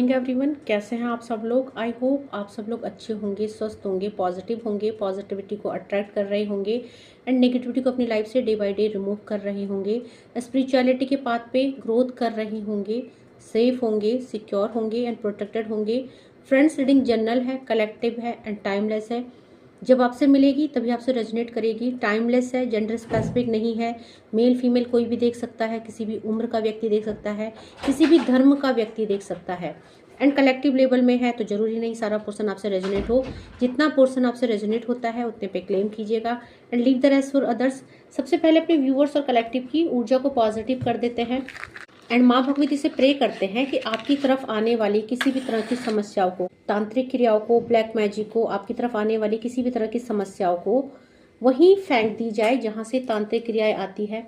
Morning everyone, कैसे हैं आप सब लोग। आई होप आप सब लोग अच्छे होंगे, स्वस्थ होंगे, पॉजिटिव होंगे, पॉजिटिविटी को अट्रैक्ट कर रहे होंगे एंड नेगेटिविटी को अपनी लाइफ से डे बाय डे रिमूव कर रहे होंगे, स्पिरिचुअलिटी के पाथ पे ग्रोथ कर रहे होंगे, सेफ होंगे, सिक्योर होंगे एंड प्रोटेक्टेड होंगे। फ्रेंड्स रीडिंग जनरल है, कलेक्टिव है एंड टाइमलेस है। जब आपसे मिलेगी तभी आपसे रेजोनेट करेगी। टाइमलेस है, जेंडर स्पेसिफिक नहीं है, मेल फीमेल कोई भी देख सकता है, किसी भी उम्र का व्यक्ति देख सकता है, किसी भी धर्म का व्यक्ति देख सकता है एंड कलेक्टिव लेवल में है। तो जरूरी नहीं सारा पोर्शन आपसे रेजोनेट हो, जितना पोर्शन आपसे रेजोनेट होता है उतने पे क्लेम कीजिएगा and leave the rest for others. सबसे पहले अपने व्यूअर्स और कलेक्टिव की ऊर्जा को पॉजिटिव कर देते हैं एंड माँ भगवती से प्रे करते हैं कि आपकी तरफ आने वाली किसी भी तरह की समस्याओं को, तांत्रिक क्रियाओं को, ब्लैक मैजिक को, आपकी तरफ आने वाली किसी भी तरह की समस्याओं को वहीं फेंक दी जाए जहां से तांत्रिक क्रियाएं आती है।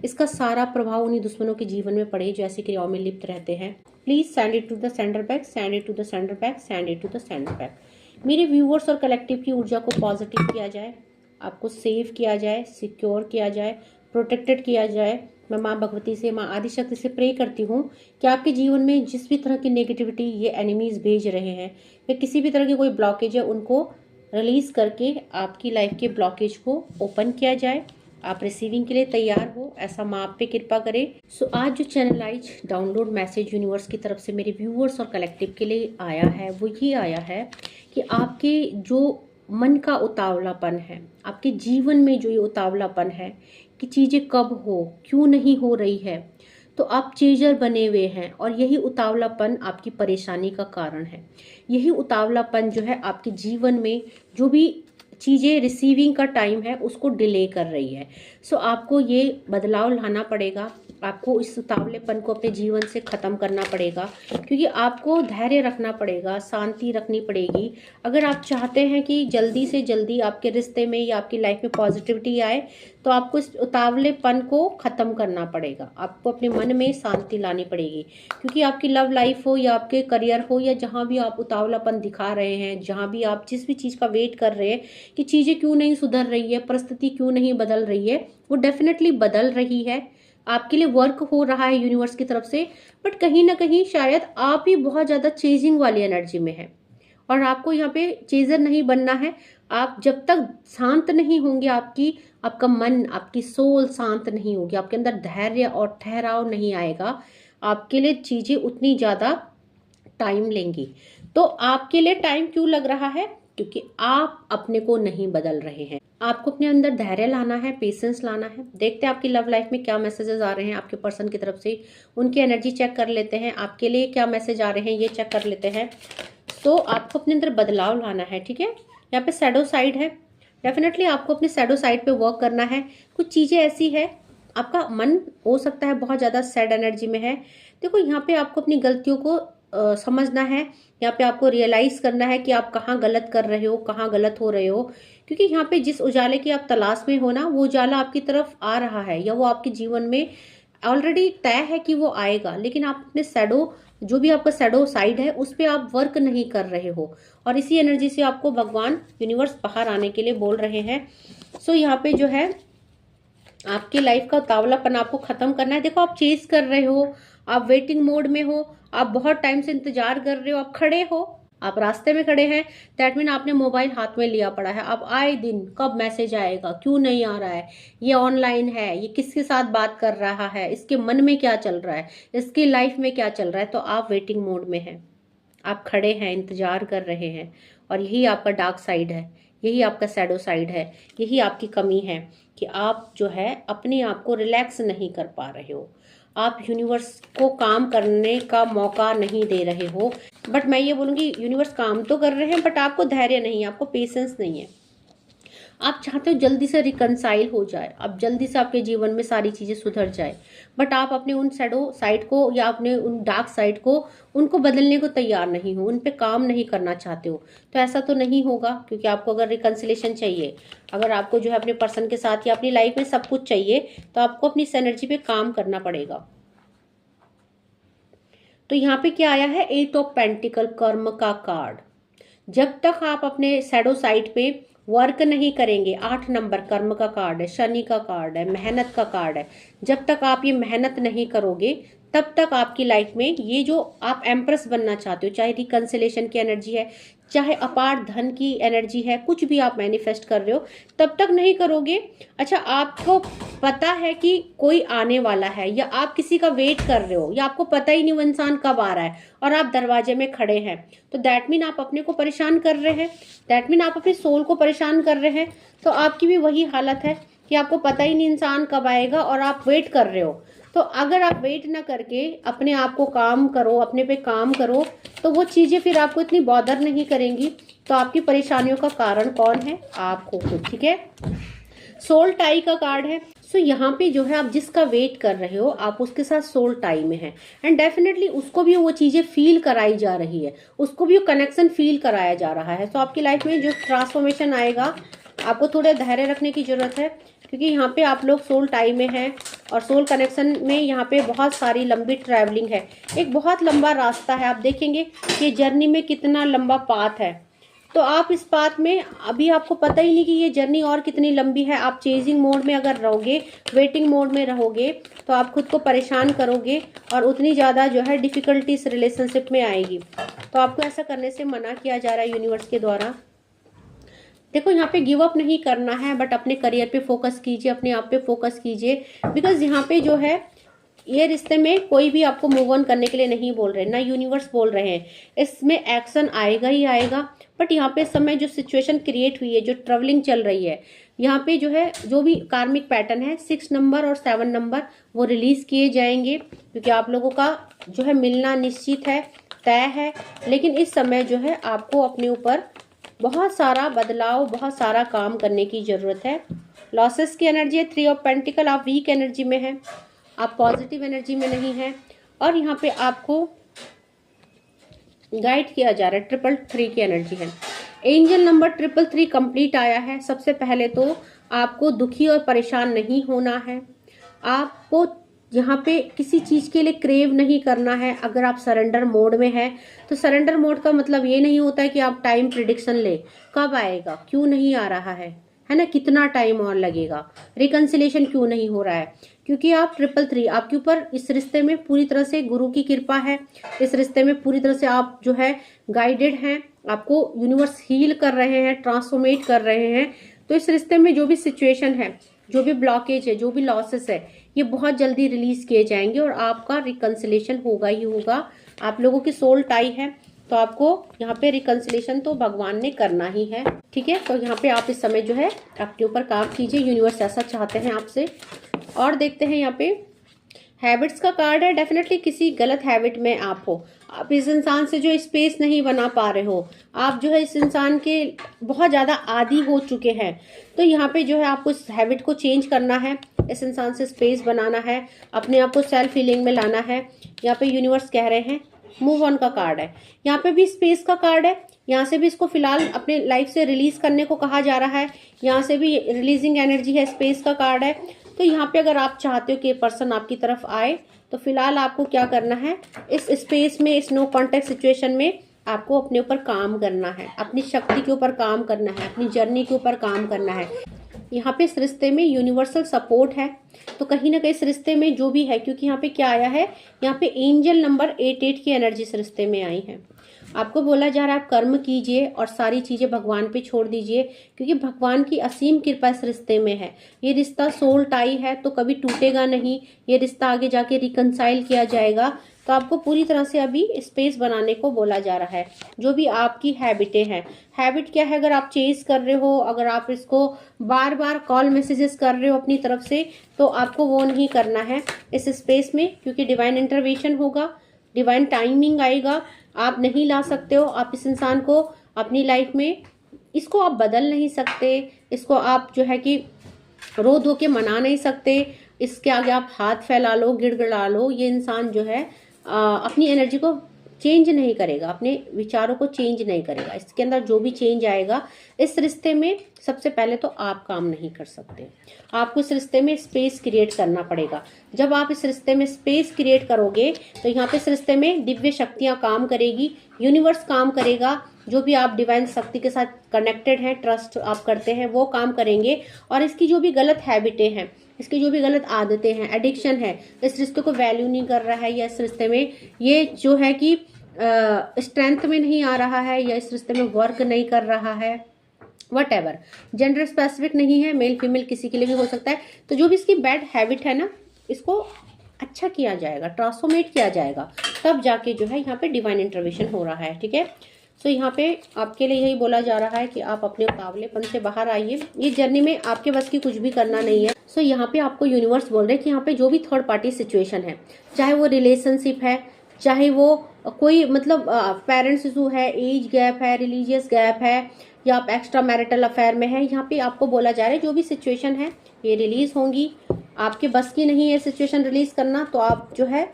इसका सारा प्रभाव उन्हीं दुश्मनों के जीवन में पड़े जो ऐसी क्रियाओं में लिप्त रहते हैं। Please send it to the sender back, send it to the sender back, send it to the sender back. मेरे व्यूअर्स और कलेक्टिव की ऊर्जा को पॉजिटिव किया जाए, आपको सेव किया जाए, सिक्योर किया जाए, प्रोटेक्टेड किया जाए। मैं माँ भगवती से, माँ आदिशक्ति से प्रे करती हूँ कि आपके जीवन में जिस भी तरह की नेगेटिविटी ये एनिमीज भेज रहे हैं या किसी भी तरह की कोई ब्लॉकेज है उनको रिलीज करके आपकी लाइफ के ब्लॉकेज को ओपन किया जाए। आप रिसीविंग के लिए तैयार हो, ऐसा माँ आप पे कृपा करे। सो आज जो चैनलाइज डाउनलोड मैसेज यूनिवर्स की तरफ से मेरे व्यूअर्स और कलेक्टिव के लिए आया है वो ये आया है कि आपके जो मन का उतावलापन है, आपके जीवन में जो ये उतावलापन है कि चीज़ें कब हो, क्यों नहीं हो रही है, तो आप चेजर बने हुए हैं और यही उतावलापन आपकी परेशानी का कारण है। यही उतावलापन जो है आपके जीवन में जो भी चीज़ें रिसीविंग का टाइम है उसको डिले कर रही है। सो आपको ये बदलाव लाना पड़ेगा, आपको इस उतावलेपन को अपने जीवन से ख़त्म करना पड़ेगा, क्योंकि आपको धैर्य रखना पड़ेगा, शांति रखनी पड़ेगी। अगर आप चाहते हैं कि जल्दी से जल्दी आपके रिश्ते में या आपकी लाइफ में पॉजिटिविटी आए तो आपको इस उतावलेपन को ख़त्म करना पड़ेगा, आपको अपने मन में शांति लानी पड़ेगी। क्योंकि आपकी लव लाइफ हो या आपके करियर हो या जहाँ भी आप उतावलापन दिखा रहे हैं, जहाँ भी आप जिस भी चीज़ का वेट कर रहे हैं कि चीज़ें क्यों नहीं सुधर रही है, परिस्थिति क्यों नहीं बदल रही है, वो डेफिनेटली बदल रही है। आपके लिए वर्क हो रहा है यूनिवर्स की तरफ से, बट कहीं ना कहीं शायद आप ही बहुत ज़्यादा चेजिंग वाली एनर्जी में है और आपको यहाँ पे चेजर नहीं बनना है। आप जब तक शांत नहीं होंगे, आपका मन, आपकी सोल शांत नहीं होगी, आपके अंदर धैर्य और ठहराव नहीं आएगा, आपके लिए चीज़ें उतनी ज़्यादा टाइम लेंगी। तो आपके लिए टाइम क्यों लग रहा है? क्योंकि आप अपने को नहीं बदल रहे हैं। आपको अपने अंदर धैर्य लाना है, पेशेंस लाना है। देखते हैं आपकी लव लाइफ में क्या मैसेजेस आ रहे हैं आपके पर्सन की तरफ से, उनकी एनर्जी चेक कर लेते हैं, आपके लिए क्या मैसेज आ रहे हैं ये चेक कर लेते हैं। तो आपको अपने अंदर बदलाव लाना है, ठीक है। यहाँ पे शैडो साइड है, डेफिनेटली आपको अपने शैडो साइड पे वर्क करना है। कुछ चीज़ें ऐसी है, आपका मन हो सकता है बहुत ज़्यादा सैड एनर्जी में है। देखो यहाँ पे आपको अपनी गलतियों को समझना है, यहाँ पे आपको रियलाइज करना है कि आप कहाँ गलत कर रहे हो, कहाँ गलत हो रहे हो। क्योंकि यहाँ पे जिस उजाले की आप तलाश में हो ना, वो उजाला आपकी तरफ आ रहा है या वो आपके जीवन में ऑलरेडी तय है कि वो आएगा, लेकिन आप अपने शैडो, जो भी आपका शैडो साइड है उस पर आप वर्क नहीं कर रहे हो और इसी एनर्जी से आपको भगवान यूनिवर्स बाहर आने के लिए बोल रहे हैं। सो यहाँ पे जो है आपकी लाइफ का उतावलापन आपको खत्म करना है। देखो आप चेज कर रहे हो, आप वेटिंग मोड में हो, आप बहुत टाइम से इंतजार कर रहे हो, आप खड़े हो, आप रास्ते में खड़े हैं, दैट मीन आपने मोबाइल हाथ में लिया पड़ा है। अब आए दिन कब मैसेज आएगा, क्यों नहीं आ रहा है, ये ऑनलाइन है, ये किसके साथ बात कर रहा है, इसके मन में क्या चल रहा है, इसकी लाइफ में क्या चल रहा है। तो आप वेटिंग मोड में हैं, आप खड़े हैं, इंतजार कर रहे हैं और यही आपका डार्क साइड है, यही आपका शैडो साइड है, यही आपकी कमी है कि आप जो है अपने आप को रिलैक्स नहीं कर पा रहे हो, आप यूनिवर्स को काम करने का मौका नहीं दे रहे हो। बट मैं ये बोलूँगी यूनिवर्स काम तो कर रहे हैं, बट आपको धैर्य नहीं है, आपको पेशेंस नहीं है। आप चाहते हो जल्दी से रिकनसाइल हो जाए, अब जल्दी से आपके जीवन में सारी चीज़ें सुधर जाए, बट आप अपने उन शैडो साइड को या अपने उन डार्क साइड को, उनको बदलने को तैयार नहीं हो, उन पे काम नहीं करना चाहते हो। तो ऐसा तो नहीं होगा, क्योंकि आपको अगर रिकन्सिलेशन चाहिए, अगर आपको जो है अपने पर्सन के साथ या अपनी लाइफ में सब कुछ चाहिए, तो आपको अपनी इस एनर्जी पे काम करना पड़ेगा। तो यहाँ पे क्या आया है, 8 ऑफ पेंटिकल, कर्म का कार्ड। जब तक आप अपने शैडो साइड पे वर्क नहीं करेंगे, 8 नंबर कर्म का कार्ड है, शनि का कार्ड है, मेहनत का कार्ड है। जब तक आप ये मेहनत नहीं करोगे तब तक आपकी लाइफ में ये जो आप एम्प्रेस बनना चाहते हो, चाहे रिकंसिलेशन की एनर्जी है, चाहे अपार धन की एनर्जी है, कुछ भी आप मैनिफेस्ट कर रहे हो, तब तक नहीं करोगे। अच्छा, आपको पता है कि कोई आने वाला है या आप किसी का वेट कर रहे हो या आपको पता ही नहीं वो इंसान कब आ रहा है और आप दरवाजे में खड़े हैं, तो दैट मीन आप अपने को परेशान कर रहे हैं, दैट मीन आप अपनी सोल को परेशान कर रहे हैं। तो आपकी भी वही हालत है कि आपको पता ही नहीं इंसान कब आएगा और आप वेट कर रहे हो। तो अगर आप वेट ना करके अपने आप को काम करो, अपने पे काम करो, तो वो चीज़ें फिर आपको इतनी बॉदर नहीं करेंगी। तो आपकी परेशानियों का कारण कौन है? आपको खुद। ठीक है, सोल टाई का कार्ड है। सो यहाँ पे जो है आप जिसका वेट कर रहे हो आप उसके साथ सोल टाई में है, एंड डेफिनेटली उसको भी वो चीजें फील कराई जा रही है, उसको भी वो कनेक्शन फील कराया जा रहा है। तो आपकी लाइफ में जो ट्रांसफॉर्मेशन आएगा, आपको थोड़ा धैर्य रखने की जरूरत है, क्योंकि यहाँ पे आप लोग सोल टाई में हैं और सोल कनेक्शन में यहाँ पे बहुत सारी लंबी ट्रैवलिंग है, एक बहुत लंबा रास्ता है। आप देखेंगे कि जर्नी में कितना लंबा पाथ है, तो आप इस पाथ में अभी आपको पता ही नहीं कि ये जर्नी और कितनी लंबी है। आप चेजिंग मोड में अगर रहोगे, वेटिंग मोड में रहोगे, तो आप खुद को परेशान करोगे और उतनी ज़्यादा जो है डिफिकल्टी इस रिलेशनशिप में आएगी। तो आपको ऐसा करने से मना किया जा रहा है यूनिवर्स के द्वारा। देखो, यहाँ पे गिव अप नहीं करना है, बट अपने करियर पे फोकस कीजिए, अपने आप पे फोकस कीजिए, बिकॉज यहाँ पे जो है ये रिश्ते में कोई भी आपको मूव ऑन करने के लिए नहीं बोल रहे, ना यूनिवर्स बोल रहे हैं। इसमें एक्शन आएगा ही आएगा, बट यहाँ पे इस समय जो सिचुएशन क्रिएट हुई है, जो ट्रेवलिंग चल रही है, यहाँ पे जो है जो भी कार्मिक पैटर्न है 6 नंबर और 7 नंबर वो रिलीज किए जाएंगे, क्योंकि आप लोगों का जो है मिलना निश्चित है, तय है। लेकिन इस समय जो है आपको अपने ऊपर बहुत सारा बदलाव, बहुत सारा काम करने की जरूरत है। लॉसेस की एनर्जी है 3 ऑफ पेंटिकल, आप वीक एनर्जी में है, आप पॉजिटिव एनर्जी में नहीं है, और यहाँ पे आपको गाइड किया जा रहा है 333 की एनर्जी है। एंजल नंबर 333 कंप्लीट आया है। सबसे पहले तो आपको दुखी और परेशान नहीं होना है, आपको यहाँ पे किसी चीज के लिए क्रेव नहीं करना है। अगर आप सरेंडर मोड में है, तो सरेंडर मोड का मतलब ये नहीं होता है कि आप टाइम प्रिडिक्शन ले, कब आएगा, क्यों नहीं आ रहा है ना, कितना टाइम और लगेगा, रिकंसिलेशन क्यों नहीं हो रहा है, क्योंकि आप 333 आपके ऊपर इस रिश्ते में पूरी तरह से गुरु की कृपा है। इस रिश्ते में पूरी तरह से आप जो है गाइडेड हैं, आपको यूनिवर्स हील कर रहे हैं, ट्रांसफॉर्मेट कर रहे हैं। तो इस रिश्ते में जो भी सिचुएशन है, जो भी ब्लॉकेज है, जो भी लॉसेस है, ये बहुत जल्दी रिलीज किए जाएंगे और आपका रिकंसिलेशन होगा ही होगा। आप लोगों की सोल टाई है, तो आपको यहाँ पे रिकंसिलेशन तो भगवान ने करना ही है। ठीक है, तो यहाँ पे आप इस समय जो है आपके ऊपर काम कीजिए, यूनिवर्स ऐसा चाहते हैं आपसे। और देखते हैं यहाँ पे हैबिट्स का कार्ड है। डेफिनेटली किसी गलत हैबिट में आप हो, आप इस इंसान से जो स्पेस नहीं बना पा रहे हो, आप जो है इस इंसान के बहुत ज़्यादा आदी हो चुके हैं। तो यहाँ पे जो है आपको इस हैबिट को चेंज करना है, इस इंसान से स्पेस बनाना है, अपने आप को सेल्फ हीलिंग में लाना है। यहाँ पे यूनिवर्स कह रहे हैं मूव ऑन का कार्ड है, यहाँ पे भी स्पेस का कार्ड है, यहाँ से भी इसको फिलहाल अपने लाइफ से रिलीज करने को कहा जा रहा है, यहाँ से भी रिलीजिंग एनर्जी है, स्पेस का कार्ड है। तो यहाँ पे अगर आप चाहते हो कि पर्सन आपकी तरफ आए, तो फिलहाल आपको क्या करना है, इस स्पेस में, इस नो कॉन्टेक्ट सिचुएशन में आपको अपने ऊपर काम करना है, अपनी शक्ति के ऊपर काम करना है, अपनी जर्नी के ऊपर काम करना है। यहाँ पे इस रिश्ते में यूनिवर्सल सपोर्ट है, तो कहीं ना कहीं इस रिश्ते में जो भी है, क्योंकि यहाँ पे क्या आया है, यहाँ पे एंजल नंबर 88 की एनर्जी इस रिश्ते में आई है। आपको बोला जा रहा है आप कर्म कीजिए और सारी चीजें भगवान पे छोड़ दीजिए, क्योंकि भगवान की असीम कृपा इस रिश्ते में है। ये रिश्ता सोल टाई है, तो कभी टूटेगा नहीं, ये रिश्ता आगे जाके रिकंसाइल किया जाएगा। तो आपको पूरी तरह से अभी स्पेस बनाने को बोला जा रहा है। जो भी आपकी हैबिटें हैं, हैबिट क्या है, अगर आप चेज कर रहे हो, अगर आप इसको बार बार कॉल मैसेजेस कर रहे हो अपनी तरफ से, तो आपको वो नहीं करना है इस स्पेस में, क्योंकि डिवाइन इंटरवेंशन होगा, डिवाइन टाइमिंग आएगा। आप नहीं ला सकते हो, आप इस इंसान को अपनी लाइफ में, इसको आप बदल नहीं सकते, इसको आप जो है कि रो धो के मना नहीं सकते, इसके आगे आप हाथ फैला लो, गिड़गिड़ा लो, ये इंसान जो है अपनी एनर्जी को चेंज नहीं करेगा, अपने विचारों को चेंज नहीं करेगा। इसके अंदर जो भी चेंज आएगा इस रिश्ते में, सबसे पहले तो आप काम नहीं कर सकते, आपको इस रिश्ते में स्पेस क्रिएट करना पड़ेगा। जब आप इस रिश्ते में स्पेस क्रिएट करोगे तो यहाँ पे इस रिश्ते में दिव्य शक्तियाँ काम करेगी, यूनिवर्स काम करेगा, जो भी आप डिवाइन शक्ति के साथ कनेक्टेड हैं, ट्रस्ट आप करते हैं, वो काम करेंगे। और इसकी जो भी गलत हैबिटें हैं, इसकी जो भी गलत आदतें हैं, एडिक्शन है, इस रिश्ते को वैल्यू नहीं कर रहा है, या इस रिश्ते में ये जो है कि स्ट्रेंथ में नहीं आ रहा है, या इस रिश्ते में वर्क नहीं कर रहा है, वट जेंडर स्पेसिफिक नहीं है, मेल फीमेल किसी के लिए भी हो सकता है। तो जो भी इसकी बैड हैबिट है ना, इसको अच्छा किया जाएगा, ट्रांसफॉर्मेट किया जाएगा, तब जाके जो है यहाँ पे डिवाइन इंटरवेंशन हो रहा है। ठीक है, तो यहाँ पे आपके लिए यही बोला जा रहा है कि आप अपने उतावलेपन से बाहर आइए। ये जर्नी में आपके बस की कुछ भी करना नहीं है। सो यहाँ पे आपको यूनिवर्स बोल रहे हैं कि यहाँ पे जो भी थर्ड पार्टी सिचुएशन है, चाहे वो रिलेशनशिप है, चाहे वो कोई मतलब पेरेंट्स इशू है, एज गैप है, रिलीजियस गैप है, या आप एक्स्ट्रा मैरिटल अफेयर में है, यहाँ पे आपको बोला जा रहा है जो भी सिचुएशन है ये रिलीज होंगी। आपके बस की नहीं है सिचुएशन रिलीज करना, तो आप जो है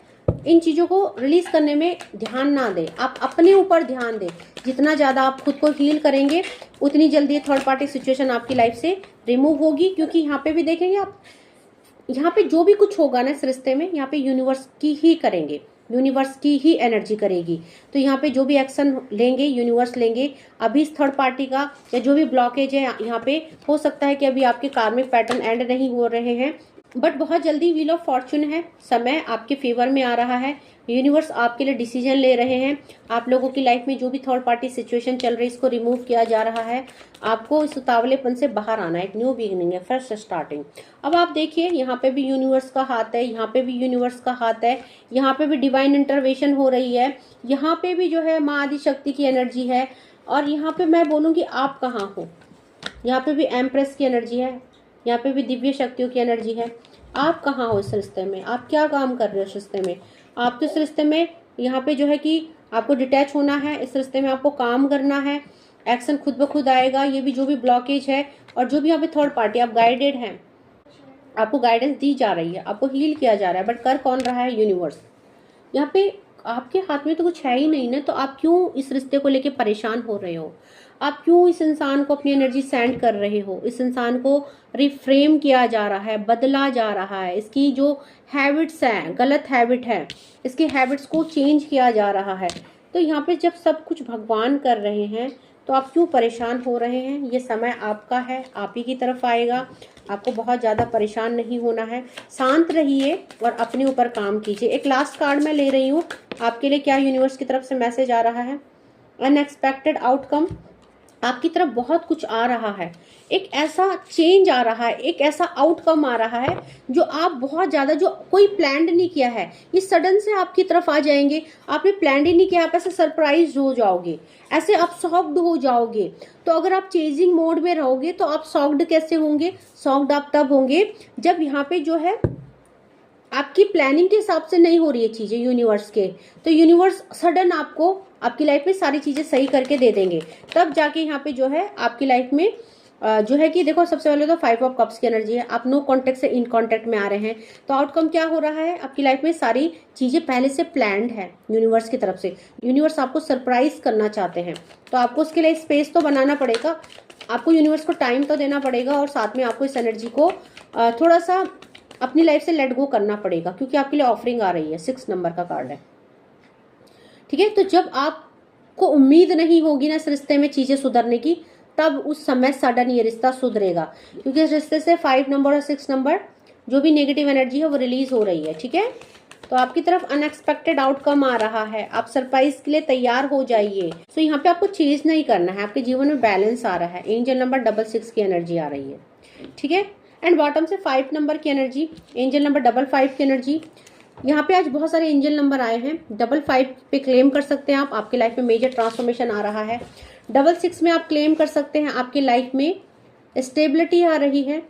इन चीज़ों को रिलीज करने में ध्यान ना दें, आप अपने ऊपर ध्यान दें। जितना ज़्यादा आप खुद को हील करेंगे उतनी जल्दी थर्ड पार्टी सिचुएशन आपकी लाइफ से रिमूव होगी। क्योंकि यहाँ पे भी देखेंगे आप, यहाँ पे जो भी कुछ होगा ना इस रिश्ते में, यहाँ पे यूनिवर्स की ही करेंगे, यूनिवर्स की ही एनर्जी करेगी। तो यहाँ पे जो भी एक्शन लेंगे यूनिवर्स लेंगे। अभी इस थर्ड पार्टी का या जो भी ब्लॉकेज है यहाँ पे, हो सकता है कि अभी आपके कार्मिक पैटर्न एंड नहीं हो रहे हैं, बट बहुत जल्दी व्हील ऑफ फॉर्चून है, समय आपके फेवर में आ रहा है, यूनिवर्स आपके लिए डिसीजन ले रहे हैं। आप लोगों की लाइफ में जो भी थर्ड पार्टी सिचुएशन चल रही है इसको रिमूव किया जा रहा है। आपको इस उतावलेपन से बाहर आना है, एक न्यू बिगिनिंग है, फ्रेश स्टार्टिंग। अब आप देखिए यहाँ पे भी यूनिवर्स का हाथ है, यहाँ पे भी यूनिवर्स का हाथ है, यहाँ पे भी डिवाइन इंटरवेंशन हो रही है, यहाँ पे भी जो है माँ आदि शक्ति की एनर्जी है। और यहाँ पे मैं बोलूँगी आप कहाँ हो, यहाँ पे भी एम्प्रेस की एनर्जी है, यहाँ पे भी दिव्य शक्तियों की एनर्जी है। आप कहाँ हो इस रिश्ते में, आप क्या काम कर रहे हो इस रिश्ते में। आप तो इस रिश्ते में यहाँ पे जो है कि आपको डिटैच होना है, इस रिश्ते में आपको काम करना है, एक्शन खुद ब खुद आएगा। ये भी जो भी ब्लॉकेज है और जो भी यहाँ पे थर्ड पार्टी, आप गाइडेड हैं, आपको गाइडेंस दी जा रही है, आपको हील किया जा रहा है, बट कर कौन रहा है, यूनिवर्स। यहाँ पे आपके हाथ में तो कुछ है ही नहीं ना, तो आप क्यों इस रिश्ते को लेके परेशान हो रहे हो, आप क्यों इस इंसान को अपनी एनर्जी सेंड कर रहे हो। इस इंसान को रिफ्रेम किया जा रहा है, बदला जा रहा है, इसकी जो हैबिट्स हैं, गलत हैबिट है, इसकी हैबिट्स को चेंज किया जा रहा है। तो यहाँ पे जब सब कुछ भगवान कर रहे हैं तो आप क्यों परेशान हो रहे हैं। ये समय आपका है, आप ही की तरफ आएगा, आपको बहुत ज़्यादा परेशान नहीं होना है। शांत रहिए और अपने ऊपर काम कीजिए। एक लास्ट कार्ड मैं ले रही हूँ आपके लिए, क्या यूनिवर्स की तरफ से मैसेज आ रहा है। अनएक्सपेक्टेड आउटकम, आपकी तरफ बहुत कुछ आ रहा है, एक ऐसा चेंज आ रहा है, एक ऐसा आउटकम आ रहा है जो आप बहुत ज़्यादा, जो कोई प्लान्ड नहीं किया है, ये सडन से आपकी तरफ आ जाएंगे। आपने प्लान ही नहीं किया, आप ऐसे सरप्राइज हो जाओगे, ऐसे आप शॉक्ड हो जाओगे। तो अगर आप चेजिंग मोड में रहोगे तो आप शॉक्ड कैसे होंगे, शॉक्ड आप तब होंगे जब यहाँ पे जो है आपकी प्लानिंग के हिसाब से नहीं हो रही है चीज़ें यूनिवर्स के, तो यूनिवर्स सडन आपको आपकी लाइफ में सारी चीज़ें सही करके दे देंगे। तब जाके यहाँ पे जो है आपकी लाइफ में जो है कि देखो, सबसे पहले तो 5 ऑफ कप्स की एनर्जी है, आप नो कॉन्टेक्ट से इन कॉन्टेक्ट में आ रहे हैं। तो आउटकम क्या हो रहा है, आपकी लाइफ में सारी चीज़ें पहले से प्लान्ड है यूनिवर्स की तरफ से। यूनिवर्स आपको सरप्राइज करना चाहते हैं, तो आपको उसके लिए स्पेस तो बनाना पड़ेगा, आपको यूनिवर्स को टाइम तो देना पड़ेगा, और साथ में आपको इस एनर्जी को थोड़ा सा अपनी लाइफ से लेट गो करना पड़ेगा, क्योंकि आपके लिए ऑफरिंग आ रही है। 6 नंबर का कार्ड है, ठीक है। तो जब आपको उम्मीद नहीं होगी ना इस रिश्ते में चीजें सुधरने की, तब उस समय सडन ये रिश्ता सुधरेगा, क्योंकि इस रिश्ते से 5 नंबर और 6 नंबर जो भी नेगेटिव एनर्जी है वो रिलीज हो रही है, ठीक है। तो आपकी तरफ अनएक्सपेक्टेड आउटकम आ रहा है, आप सरप्राइज के लिए तैयार हो जाइए। तो यहाँ पे आपको चेंज नहीं करना है, आपके जीवन में बैलेंस आ रहा है। एंजल नंबर 66 की एनर्जी आ रही है, ठीक है। एंड बॉटम से 5 नंबर की एनर्जी, एंजल नंबर 55 की एनर्जी। यहाँ पे आज बहुत सारे एंजल नंबर आए हैं। 55 पे क्लेम कर सकते हैं आप, आपकी लाइफ में मेजर ट्रांसफॉर्मेशन आ रहा है। 66 में आप क्लेम कर सकते हैं, आपकी लाइफ में स्टेबिलिटी आ रही है।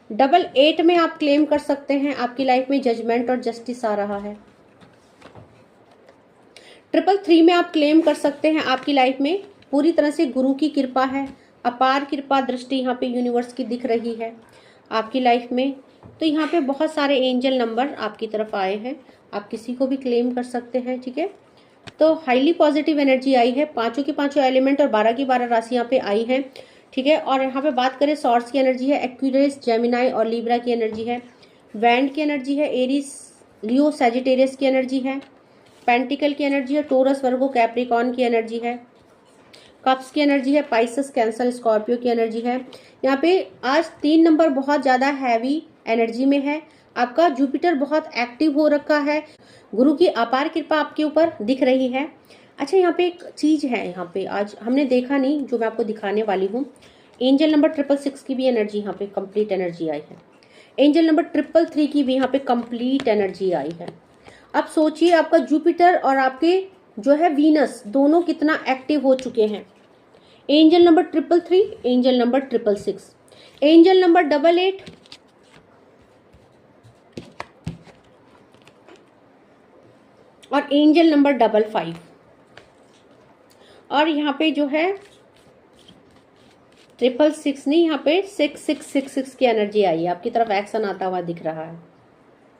88 में आप क्लेम कर सकते हैं, आपकी लाइफ में जजमेंट और जस्टिस आ रहा है। 333 में आप क्लेम कर सकते हैं, आपकी लाइफ में पूरी तरह से गुरु की कृपा है, अपार कृपा दृष्टि यहाँ पे यूनिवर्स की दिख रही है आपकी लाइफ में। तो यहाँ पे बहुत सारे एंजल नंबर आपकी तरफ आए हैं, आप किसी को भी क्लेम कर सकते हैं, ठीक है। तो हाईली पॉजिटिव एनर्जी आई है, पांचों के पांचों एलिमेंट और 12 की 12 राशि यहाँ पे आई है। ठीक है, और यहाँ पे बात करें सॉर्स की एनर्जी है, एक्वेरियस, जेमिनाई और लिब्रा की एनर्जी है। वैंड की एनर्जी है, एरिस, लियो, सैजिटेरियस की एनर्जी है। पेंटिकल की एनर्जी है, टोरस, वर्गो, कैप्रिकॉन की एनर्जी है। कप्स की एनर्जी है, पाइसेस, कैंसर, स्कॉर्पियो की एनर्जी है। यहाँ पे आज 3 नंबर बहुत ज़्यादा हैवी एनर्जी में है। आपका जुपिटर बहुत एक्टिव हो रखा है, गुरु की अपार कृपा आपके ऊपर दिख रही है। अच्छा, यहाँ पे एक चीज़ है, यहाँ पे आज हमने देखा नहीं, जो मैं आपको दिखाने वाली हूँ। एंजल नंबर 666 की भी एनर्जी यहाँ पे कंप्लीट एनर्जी आई है। एंजल नंबर 333 की भी यहाँ पे कंप्लीट एनर्जी आई है। अब सोचिए आपका जुपिटर और आपके जो है वीनस दोनों कितना एक्टिव हो चुके हैं। Angel number 333, angel number 666, angel number 88 और एंजल नंबर 55। और यहाँ पे जो है 666 नहीं, यहाँ पे 6666 की एनर्जी आई है, आपकी तरफ एक्शन आता हुआ दिख रहा है।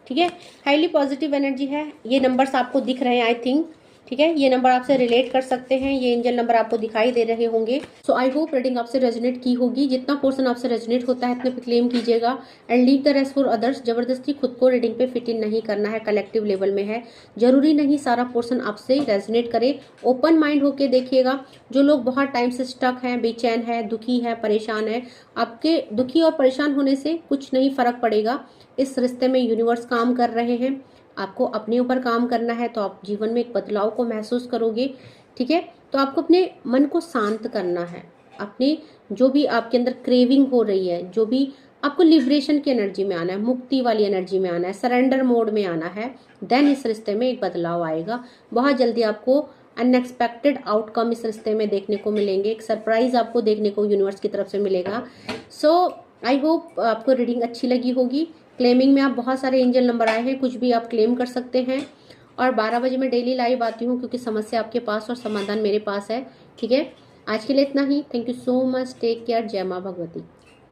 ठीक है, हाईली पॉजिटिव एनर्जी है। ये नंबर्स आपको दिख रहे हैं आई थिंक। ठीक है, ये नंबर आपसे रिलेट कर सकते हैं, ये एंजल नंबर आपको दिखाई दे रहे होंगे। सो आई होप रीडिंग आपसे रेजोनेट की होगी। जितना पोर्शन आपसे रेजोनेट होता है इतने पे क्लेम कीजिएगा and leave the rest for others. जबरदस्ती खुद को रीडिंग पे फिट इन नहीं करना है, कलेक्टिव लेवल में है, जरूरी नहीं सारा पोर्शन आपसे रेजोनेट करे। ओपन माइंड होके देखिएगा। जो लोग बहुत टाइम से स्टक हैं, बेचैन है, दुखी है, परेशान है, आपके दुखी और परेशान होने से कुछ नहीं फर्क पड़ेगा। इस रिश्ते में यूनिवर्स काम कर रहे हैं, आपको अपने ऊपर काम करना है, तो आप जीवन में एक बदलाव को महसूस करोगे। ठीक है, तो आपको अपने मन को शांत करना है, अपने जो भी आपके अंदर क्रेविंग हो रही है, जो भी आपको लिबरेशन की एनर्जी में आना है, मुक्ति वाली एनर्जी में आना है, सरेंडर मोड में आना है, देन इस रिश्ते में एक बदलाव आएगा। बहुत जल्दी आपको अनएक्सपेक्टेड आउटकम इस रिश्ते में देखने को मिलेंगे, एक सरप्राइज आपको देखने को यूनिवर्स की तरफ से मिलेगा। सो आई होप आपको रीडिंग अच्छी लगी होगी। क्लेमिंग में आप बहुत सारे एंजल नंबर आए हैं, कुछ भी आप क्लेम कर सकते हैं। और 12 बजे मैं डेली लाइव आती हूँ, क्योंकि समस्या आपके पास और समाधान मेरे पास है। ठीक है, आज के लिए इतना ही। Thank you so much, take care, जय माँ भगवती।